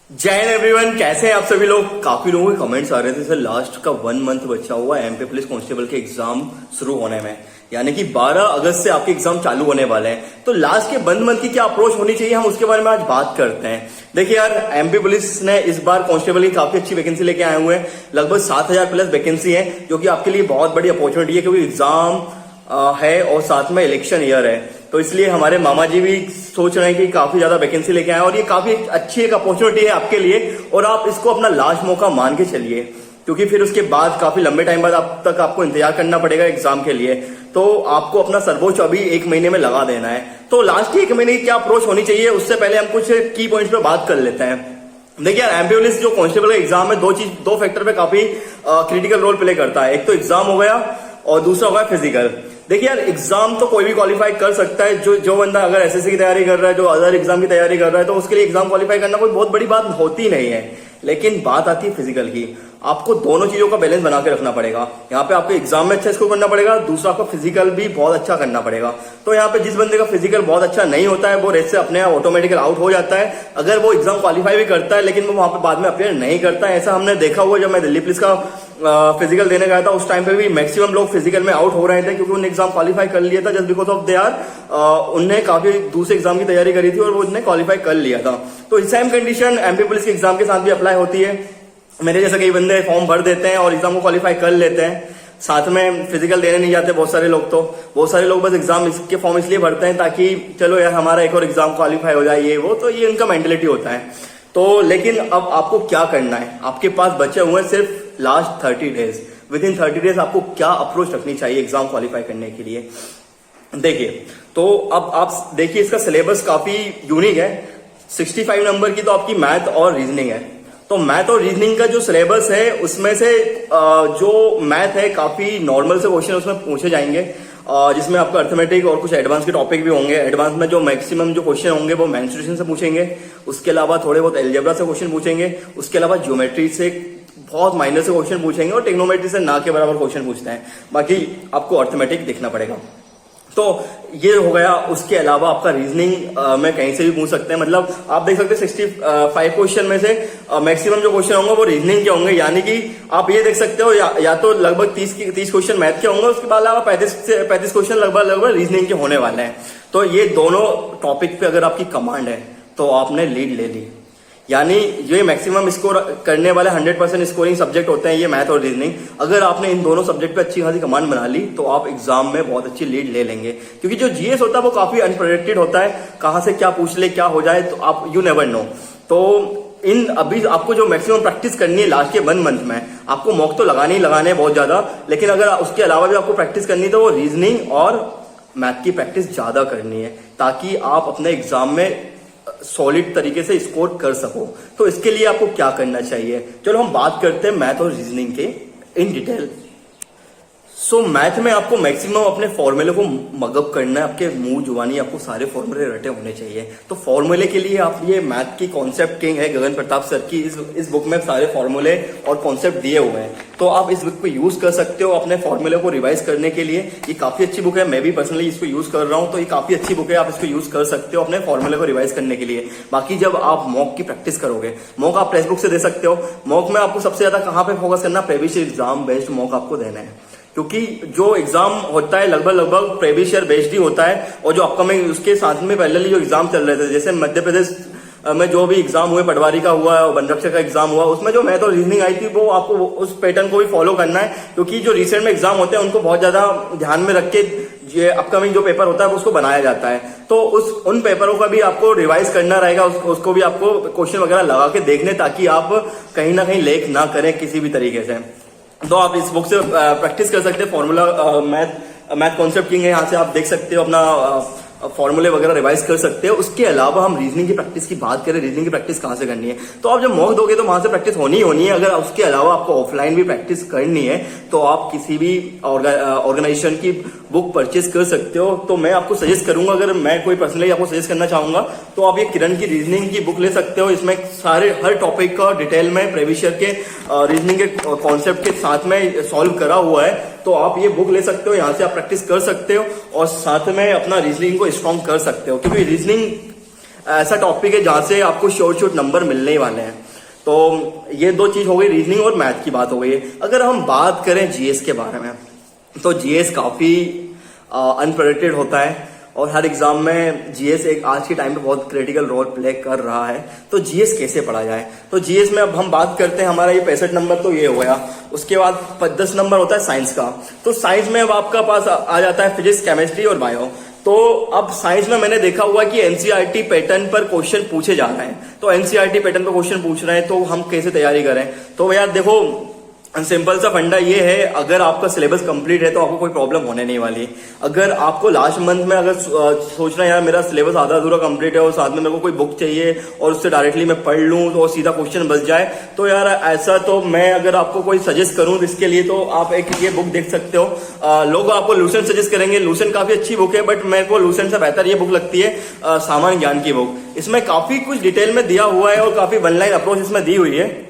जय हिंद एवरीवन, कैसे हैं आप सभी लोग। काफी लोगों के कमेंट्स आ रहे थे सर लास्ट का 1 मंथ बचा हुआ है एमपी पुलिस कांस्टेबल के एग्जाम शुरू होने में, यानी कि 12 अगस्त से आपके एग्जाम चालू होने वाले हैं। तो लास्ट के 1 मंथ की क्या अप्रोच होनी चाहिए, हम उसके बारे में आज बात करते हैं। देखिए यार, एमपी पुलिस ने इस बार कांस्टेबल की काफी अच्छी वैकेंसी लेके आए हुए हैं। लगभग 7000 प्लस वैकेंसी है, जो कि आपके लिए बहुत बड़ी अपॉर्चुनिटी है, क्योंकि एग्जाम है और साथ में इलेक्शन ईयर है। तो इसलिए हमारे मामा जी भी सोच रहे हैं कि काफी ज्यादा वैकेंसी लेके आए, और ये काफी अच्छी एक अपॉर्चुनिटी है आपके लिए, और आप इसको अपना लास्ट मौका मान के चलिए, क्योंकि फिर उसके बाद काफी लंबे टाइम बाद आपको इंतजार करना पड़ेगा एग्जाम के लिए। तो आपको अपना सर्वोच्च अभी 1 महीने में लगा देना है। तो लास्ट 1 महीने की क्या अप्रोच होनी चाहिए, उससे पहले हम कुछ की पॉइंट्स पे बात कर लेते हैं। देखिए यार, एमपी पुलिस जो कांस्टेबल का एग्जाम है, दो फैक्टर पे काफी क्रिटिकल रोल प्ले करता है। एक तो एग्जाम हो गया और दूसरा हो गया फिजिकल। देखिए यार, एग्जाम तो कोई भी क्वालिफाई कर सकता है। जो बंदा अगर एसएससी की तैयारी कर रहा है, जो अदर एग्जाम की तैयारी कर रहा है, तो उसके लिए एग्जाम क्वालिफाई करना कोई बहुत बड़ी बात होती नहीं है। लेकिन बात आती है फिजिकल की। आपको दोनों चीजों का बैलेंस बना के रखना पड़ेगा। यहाँ पे आपको एग्जाम में अच्छा स्कोर करना पड़ेगा, दूसरा आपको फिजिकल भी बहुत अच्छा करना पड़ेगा। तो यहाँ पे जिस बंदे का फिजिकल बहुत अच्छा नहीं होता है, वो रेस से अपने आप ऑटोमेटिकल आउट हो जाता है। अगर वो एग्जाम क्वालिफाई भी करता है, लेकिन वो वहां पे बाद में अपेयर नहीं करता है। ऐसा हमने देखा हुआ, जब मैं दिल्ली पुलिस का फिजिकल देने गया था, उस टाइम पे भी मैक्सिमम लोग फिजिकल में आउट हो रहे थे, क्योंकि उन्होंने एग्जाम क्वालिफाई कर लिया था just because of they are उनने काफी दूसरे एग्जाम की तैयारी करी थी और वो उन्हें क्वालिफाई कर लिया था। तो सेम कंडीशन एमपी पुलिस के एग्जाम के साथ भी अप्लाई होती है। मेरे जैसे कई बंदे फॉर्म भर देते हैं और एग्जाम को क्वालिफाई कर लेते हैं, साथ में फिजिकल देने नहीं जाते बहुत सारे लोग। तो बहुत सारे लोग बस एग्जाम के फॉर्म इसलिए भरते हैं ताकि चलो यार हमारा एक और एग्जाम क्वालिफाई हो जाए, ये वो। तो ये उनका मेंटेलिटी होता है। तो लेकिन अब आपको क्या करना है, आपके पास बचे हुए सिर्फ last 30 days. With in 30 days आपको क्या अप्रोच रखनी चाहिए एग्जाम क्वालिफाई करने के लिए। देखिए, तो अब आप देखिए, इसका सिलेबस काफी यूनिक है। 65 नंबर की तो आपकी मैथ और रीजनिंग है। तो मैथ और रीजनिंग का जो सिलेबस है, उसमें से जो मैथ है, काफी नॉर्मल से क्वेश्चन उसमें पूछे जाएंगे, जिसमें आपका अर्थमेटिक और कुछ एडवांस के टॉपिक भी होंगे। एडवांस में जो मैक्सिमम जो क्वेश्चन होंगे वो मेंस्ट्रुएशन से पूछेंगे। उसके अलावा थोड़े बहुत एल्जेब्रा से क्वेश्चन पूछेंगे। उसके अलावा ज्योमेट्री से बहुत माइनर से क्वेश्चन पूछेंगे, और टेक्नोमेट्री से ना के बराबर क्वेश्चन पूछते हैं। बाकी आपको अर्थमेटिक देखना पड़ेगा। तो ये हो गया। उसके अलावा आपका रीजनिंग में कहीं से भी पूछ सकते हैं। मतलब आप देख सकते हैं 65 क्वेश्चन में से मैक्सिमम जो क्वेश्चन होंगे वो रीजनिंग के होंगे, यानी कि आप ये देख सकते हो या तो लगभग 30 क्वेश्चन मैथ के होंगे, उसके अलावा 35 क्वेश्चन लगभग रीजनिंग के होने वाले हैं। तो ये दोनों टॉपिक पे अगर आपकी कमांड है तो आपने लीड ले ली, यानी ये मैक्सिमम स्कोर करने वाले 100% स्कोरिंग सब्जेक्ट होते हैं, ये मैथ और रीजनिंग। अगर आपने इन दोनों सब्जेक्ट पे अच्छी खासी कमांड बना ली तो आप एग्जाम में बहुत अच्छी लीड ले लेंगे। क्योंकि जो जीएस होता है वो काफी अनप्रेडिक्टेड होता है, कहां से क्या पूछ ले, क्या हो जाए, तो आप यू नेवर नो। तो अभी आपको जो मैक्सिमम प्रैक्टिस करनी है लास्ट के 1 मंथ में, आपको मॉक तो लगाने ही लगाने हैं बहुत ज्यादा, लेकिन अगर उसके अलावा भी आपको प्रैक्टिस करनी है तो वो रीजनिंग और मैथ की प्रैक्टिस ज्यादा करनी है, ताकि आप अपने एग्जाम में सॉलिड तरीके से स्कोर कर सको। तो इसके लिए आपको क्या करना चाहिए, चलो हम बात करते हैं मैथ और रीजनिंग के इन डिटेल। सो मैथ में आपको मैक्सिमम अपने फॉर्मूले को मगअप करना है। आपके मुंह जुबानी आपको सारे फॉर्मूले रटे होने चाहिए। तो फॉर्मूले के लिए आप ये मैथ की कॉन्सेप्ट किंग है गगन प्रताप सर की, इस बुक में सारे फॉर्मूले और कॉन्सेप्ट दिए हुए हैं। तो आप इस बुक को यूज कर सकते हो अपने फॉर्मूले को रिवाइज करने के लिए। ये काफी अच्छी बुक है, मैं भी पर्सनली इसको यूज कर रहा हूं। तो ये काफी अच्छी बुक है, आप इसको यूज कर सकते हो अपने फॉर्मूले को रिवाइज करने के लिए। बाकी जब आप मॉक की प्रैक्टिस करोगे, मॉक आप टेक्स्ट बुक से दे सकते हो। मॉक में आपको सबसे ज्यादा कहां पे फोकस करना, प्रीवियस एग्जाम बेस्ड मॉक आपको देना है, क्योंकि जो एग्जाम होता है लगभग प्रीवियस ईयर बेस्ड ही होता है। और जो अपकमिंग उसके साथ में पहले जो एग्जाम चल रहे थे, जैसे मध्य प्रदेश में जो भी एग्जाम हुए, पटवारी का हुआ, वन रक्षक का एग्जाम हुआ, उसमें जो मैथ और रीजनिंग आई थी, वो आपको उस पैटर्न को भी फॉलो करना है। क्योंकि जो रिसेंट में एग्जाम होते हैं उनको बहुत ज्यादा ध्यान में रख के ये अपकमिंग जो पेपर होता है उसको बनाया जाता है। तो उन पेपरों का भी आपको रिवाइज करना रहेगा, उसको भी आपको क्वेश्चन वगैरह लगा के देखने, ताकि आप कहीं ना कहीं लेख ना करें किसी भी तरीके से। तो आप इस बुक से प्रैक्टिस कर सकते हैं। फॉर्मूला मैथ कॉन्सेप्ट किंग है, यहाँ से आप देख सकते हो, अपना फॉर्मूले वगैरह रिवाइज कर सकते हो। उसके अलावा हम रीजनिंग की प्रैक्टिस की बात करें, रीजनिंग की प्रैक्टिस कहां से करनी है, तो आप जब मॉक दोगे तो वहां से प्रैक्टिस होनी ही होनी है। अगर उसके अलावा आपको ऑफलाइन भी प्रैक्टिस करनी है तो आप किसी भी ऑर्गेनाइजेशन की बुक परचेज कर सकते हो। तो मैं आपको सजेस्ट करूंगा, अगर मैं कोई पर्सनली आपको सजेस्ट करना चाहूंगा, तो आप ये किरण की रीजनिंग की बुक ले सकते हो। इसमें हर टॉपिक का डिटेल में प्रीवियस ईयर के रीजनिंग के कॉन्सेप्ट के साथ में सॉल्व करा हुआ है। तो आप ये बुक ले सकते हो, यहाँ से आप प्रैक्टिस कर सकते हो और साथ में अपना रीजनिंग को स्ट्रॉन्ग कर सकते हो। क्योंकि रीजनिंग ऐसा टॉपिक है जहां से आपको शॉर्ट नंबर मिलने ही वाले हैं। तो ये दो चीज हो गई, रीजनिंग और मैथ की बात हो गई है। अगर हम बात करें जीएस के बारे में, तो जीएस काफी अनप्रेडिक्टेड होता है और हर एग्जाम में जीएस एक आज के टाइम पे बहुत क्रिटिकल रोल प्ले कर रहा है। तो जीएस कैसे पढ़ा जाए, तो जीएस में अब हम बात करते हैं, हमारा ये 65 नंबर तो ये हो गया। उसके बाद 10 नंबर होता है साइंस का। तो साइंस में अब आपका पास आ जाता है फिजिक्स, केमिस्ट्री और बायो। तो अब साइंस में मैंने देखा हुआ कि एनसीईआरटी पैटर्न पर क्वेश्चन पूछे जा रहे हैं। तो एनसीईआरटी पैटर्न पर क्वेश्चन पूछ रहे हैं तो हम कैसे तैयारी करें। तो यार देखो, सिंपल सा फंडा ये है, अगर आपका सिलेबस कंप्लीट है तो आपको कोई प्रॉब्लम होने नहीं वाली। अगर आपको लास्ट मंथ में अगर सोचना है यार मेरा सिलेबस आधा अधूरा कंप्लीट है और साथ में मेरे को कोई बुक चाहिए और उससे डायरेक्टली मैं पढ़ लूं तो सीधा क्वेश्चन बच जाए, तो यार ऐसा तो मैं अगर आपको कोई सजेस्ट करूं इसके लिए तो आप एक ये बुक देख सकते हो। लोग आपको लूसेंट सजेस्ट करेंगे, लूसेंट काफी अच्छी बुक है, बट मेरे को लूसेंट से बेहतर ये बुक लगती है सामान्य ज्ञान की बुक। इसमें काफी कुछ डिटेल में दिया हुआ है और काफी वन लाइन अप्रोच इसमें दी हुई है।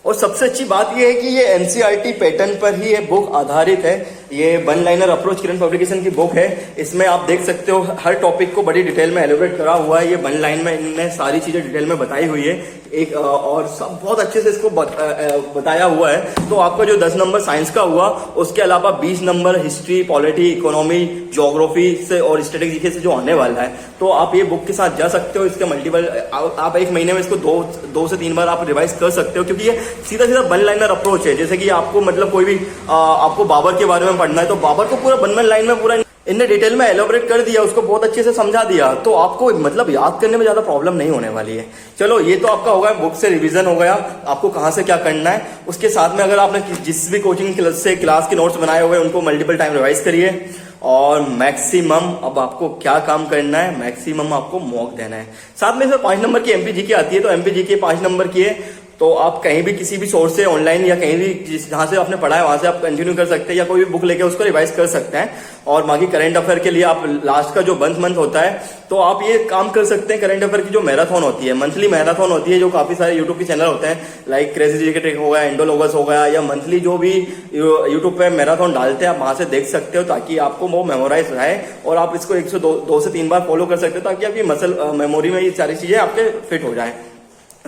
और सबसे अच्छी बात यह है कि ये एनसीईआरटी पैटर्न पर ही ये बुक आधारित है। ये वन लाइनर अप्रोच किरण पब्लिकेशन की बुक है। इसमें आप देख सकते हो हर टॉपिक को बड़ी डिटेल में एलोबरेट करा हुआ है। ये वन लाइन में इनने सारी चीजें डिटेल में बताई हुई है एक, और सब बहुत अच्छे से इसको बताया हुआ है। तो आपका जो 10 नंबर साइंस का हुआ, उसके अलावा 20 number history, polity, economy, geography से और स्ट्रेटेजी से जो आने वाला है, तो आप ये बुक के साथ जा सकते हो। इसके मल्टीपल आप एक महीने में इसको दो से 3 बार आप रिवाइज कर सकते हो, क्योंकि ये सीधा सीधा वन लाइनर अप्रोच है। जैसे कि आपको मतलब कोई भी आपको बाबर के बारे में पढ़ना है तो बाबर को पूरा वन लाइन में पूरा इनने डिटेल में एलोबरेट कर दिया, उसको बहुत अच्छे से समझा दिया, तो आपको मतलब याद करने में ज्यादा प्रॉब्लम नहीं होने वाली है। चलो ये तो आपका हो गया, बुक से रिवीजन हो गया, आपको कहां से क्या करना है। उसके साथ में अगर आपने जिस भी कोचिंग क्लास के नोट्स बनाए हुए उनको मल्टीपल टाइम रिवाइज करिए। और मैक्सिमम अब आपको क्या काम करना है, मैक्सिमम आपको मॉक देना है। साथ में इसमें 5 नंबर की एमपीजी की आती है, तो एमपीजी के 5 नंबर की है, तो आप कहीं भी किसी भी सोर्स से ऑनलाइन या कहीं भी जहां से आपने पढ़ा है वहां से आप कंटिन्यू कर सकते हैं, या कोई भी बुक लेके उसको रिवाइज कर सकते हैं। और बाकी करंट अफेयर के लिए आप लास्ट का जो मंथ होता है, तो आप ये काम कर सकते हैं। करंट अफेयर की जो मैराथन होती है, मंथली मैराथन होती है, जो काफी सारे यूट्यूब के चैनल होते हैं, लाइक क्रेजी जीके ट्रिक हो गया, इंडोलॉगस हो गया, या मंथली जो भी यूट्यूब पे मैराथन डालते हैं आप वहां से देख सकते हो, ताकि आपको वो मेमोराइज रहे और आप इसको 102 से 3 बार फॉलो कर सकते हो, ताकि आपकी मसल मेमोरी में ये सारी चीजें आपके फिट हो जाए।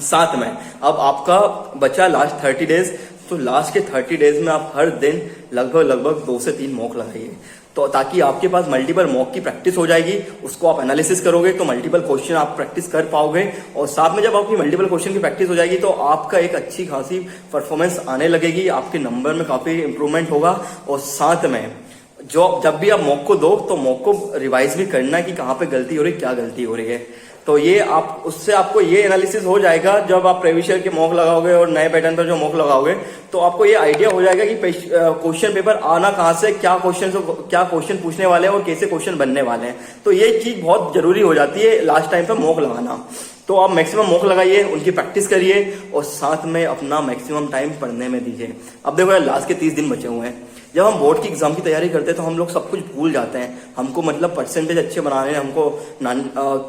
साथ में अब आपका बचा लास्ट 30 डेज, तो लास्ट के 30 डेज में आप हर दिन लगभग 2 से 3 मॉक लगाइए, तो ताकि आपके पास मल्टीपल मॉक की प्रैक्टिस हो जाएगी। उसको आप एनालिसिस करोगे तो मल्टीपल क्वेश्चन आप प्रैक्टिस कर पाओगे, और साथ में जब आपकी मल्टीपल क्वेश्चन की प्रैक्टिस हो जाएगी तो आपका एक अच्छी खासी परफॉर्मेंस आने लगेगी, आपके नंबर में काफी इंप्रूवमेंट होगा। और साथ में जब भी आप मॉक को दो तो मॉक को रिवाइज भी करना है कि कहाँ पे गलती हो रही है, क्या गलती हो रही है। तो ये आप उससे आपको ये एनालिसिस हो जाएगा, जब आप प्रीवियस ईयर के मॉक लगाओगे और नए पैटर्न पर जो मॉक लगाओगे तो आपको ये आइडिया हो जाएगा कि क्वेश्चन पेपर आना कहाँ से, क्या क्वेश्चन पूछने वाले हैं और कैसे क्वेश्चन बनने वाले हैं। तो ये चीज बहुत जरूरी हो जाती है लास्ट टाइम पर मॉक लगाना। तो आप मैक्सिमम मॉक लगाइए, उनकी प्रैक्टिस करिए और साथ में अपना मैक्सिमम टाइम पढ़ने में दीजिए। अब देखो यार, लास्ट के 30 दिन बचे हुए हैं। जब हम बोर्ड की एग्जाम की तैयारी करते हैं तो हम लोग सब कुछ भूल जाते हैं। हमको मतलब परसेंटेज अच्छे बनाने हैं,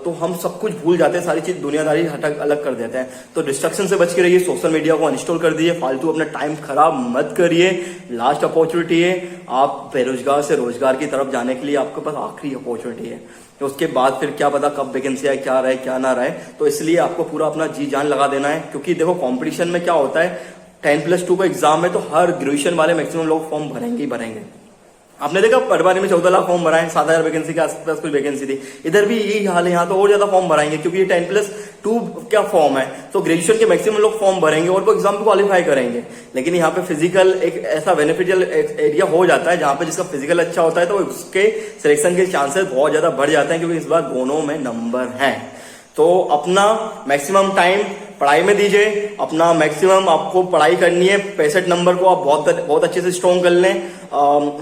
तो हम सब कुछ भूल जाते हैं, सारी चीज दुनियादारी हटक अलग कर देते हैं। तो डिस्ट्रक्शन से बच के रहिए, सोशल मीडिया को अनइंस्टॉल कर दीजिए, फालतू अपना टाइम खराब मत करिए। लास्ट अपॉर्चुनिटी है, आप बेरोजगार से रोजगार की तरफ जाने के लिए आपके पास आखिरी अपॉर्चुनिटी है। तो उसके बाद फिर क्या पता कब वैकेंसी आए, क्या रहे क्या ना रहे। तो इसलिए आपको पूरा अपना जी जान लगा देना है, क्योंकि देखो कंपटीशन में क्या होता है, 10+2 का एग्जाम है तो हर ग्रेजुएशन वाले मैक्सिमम लोग फॉर्म भरेंगे ही भरेंगे। आपने देखा पटवारी में 14 लाख फॉर्म भराए, 7,000 वैकेंसी के आसपास कुछ वैकेंसी थी। इधर भी यही हाल है, यहाँ तो और ज्यादा फॉर्म भराएंगे, क्योंकि ये 10+2 क्या फॉर्म है, तो ग्रेजुएशन के मैक्सिमम लोग फॉर्म भरेंगे और वो एग्जाम को क्वालिफाई करेंगे। लेकिन यहाँ पे फिजिकल एक ऐसा बेनिफिशियल एरिया हो जाता है जहां पे जिसका फिजिकल अच्छा होता है तो उसके सिलेक्शन के चांसेस बहुत ज्यादा बढ़ जाते हैं, क्योंकि इस बार दोनों में नंबर हैं। तो अपना मैक्सिमम टाइम पढ़ाई में दीजिए, अपना मैक्सिमम आपको पढ़ाई करनी है। 65 नंबर को आप बहुत अच्छे से स्ट्रॉन्ग कर लें।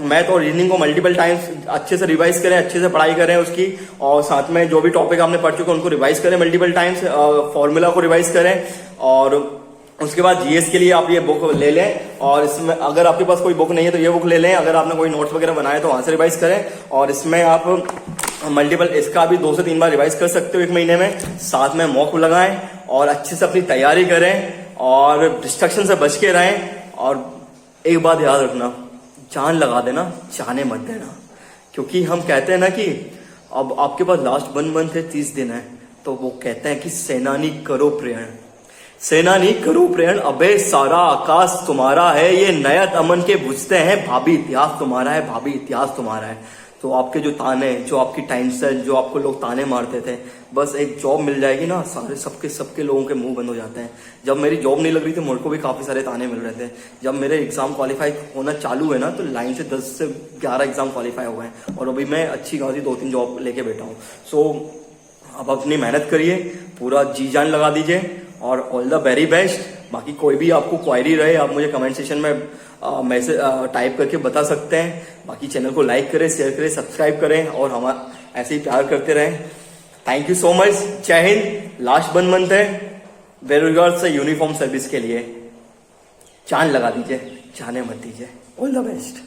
मैथ और रीजनिंग को मल्टीपल टाइम्स अच्छे से रिवाइज करें, अच्छे से पढ़ाई करें उसकी, और साथ में जो भी टॉपिक आपने पढ़ चुके हैं उनको रिवाइज करें मल्टीपल टाइम्स, फॉर्मूला को रिवाइज करें। और उसके बाद जीएस के लिए आप ये बुक ले लें, और इसमें अगर आपके पास कोई बुक नहीं है तो ये बुक ले लें। अगर आपने कोई नोट्स वगैरह बनाए तो वहां से रिवाइज करें, और इसमें आप मल्टीपल इसका भी 2 से 3 बार रिवाइज कर सकते हो एक महीने में। साथ में मॉक लगाएं और अच्छे से अपनी तैयारी करें और डिस्ट्रक्शन से बच के रहें। और एक बात याद रखना, जान लगा देना, जाने मत देना, क्योंकि हम कहते हैं ना कि अब आपके पास लास्ट 1 मंथ है, 30 दिन है, तो वो कहते हैं कि सेनानी करो प्रेरण, सेनानी करो प्रेरण, अबे सारा आकाश तुम्हारा है, ये नया अमन के बुझते हैं, भाभी इतिहास तुम्हारा है, भाभी इतिहास तुम्हारा है। तो आपके जो ताने, जो आपकी टाइम स्टाइल, जो आपको लोग ताने मारते थे, बस एक जॉब मिल जाएगी ना, सारे सबके लोगों के मुंह बंद हो जाते हैं। जब मेरी जॉब नहीं लग रही थी, मुझे को भी काफी सारे ताने मिल रहे थे। जब मेरे एग्जाम क्वालिफाई होना चालू है ना, तो लाइन से 10 से 11 एग्जाम क्वालिफाई हो गए हैं, और अभी मैं अच्छी खासी 2-3 जॉब लेके बैठा हूँ। सो अब अपनी मेहनत करिए, पूरा जी जान लगा दीजिए, और ऑल द वेरी बेस्ट। बाकी कोई भी आपको क्वायरी रहे, आप मुझे कमेंट सेक्शन में मैसेज टाइप करके बता सकते हैं। बाकी चैनल को लाइक करें, शेयर करें, सब्सक्राइब करें, और हम ऐसे ही प्यार करते रहें। Thank you so much. जय हिंद। लास्ट 1 मंथ है बेरोजगार से यूनिफॉर्म सर्विस के लिए, जान लगा दीजिए, जाने मत दीजिए। All the best.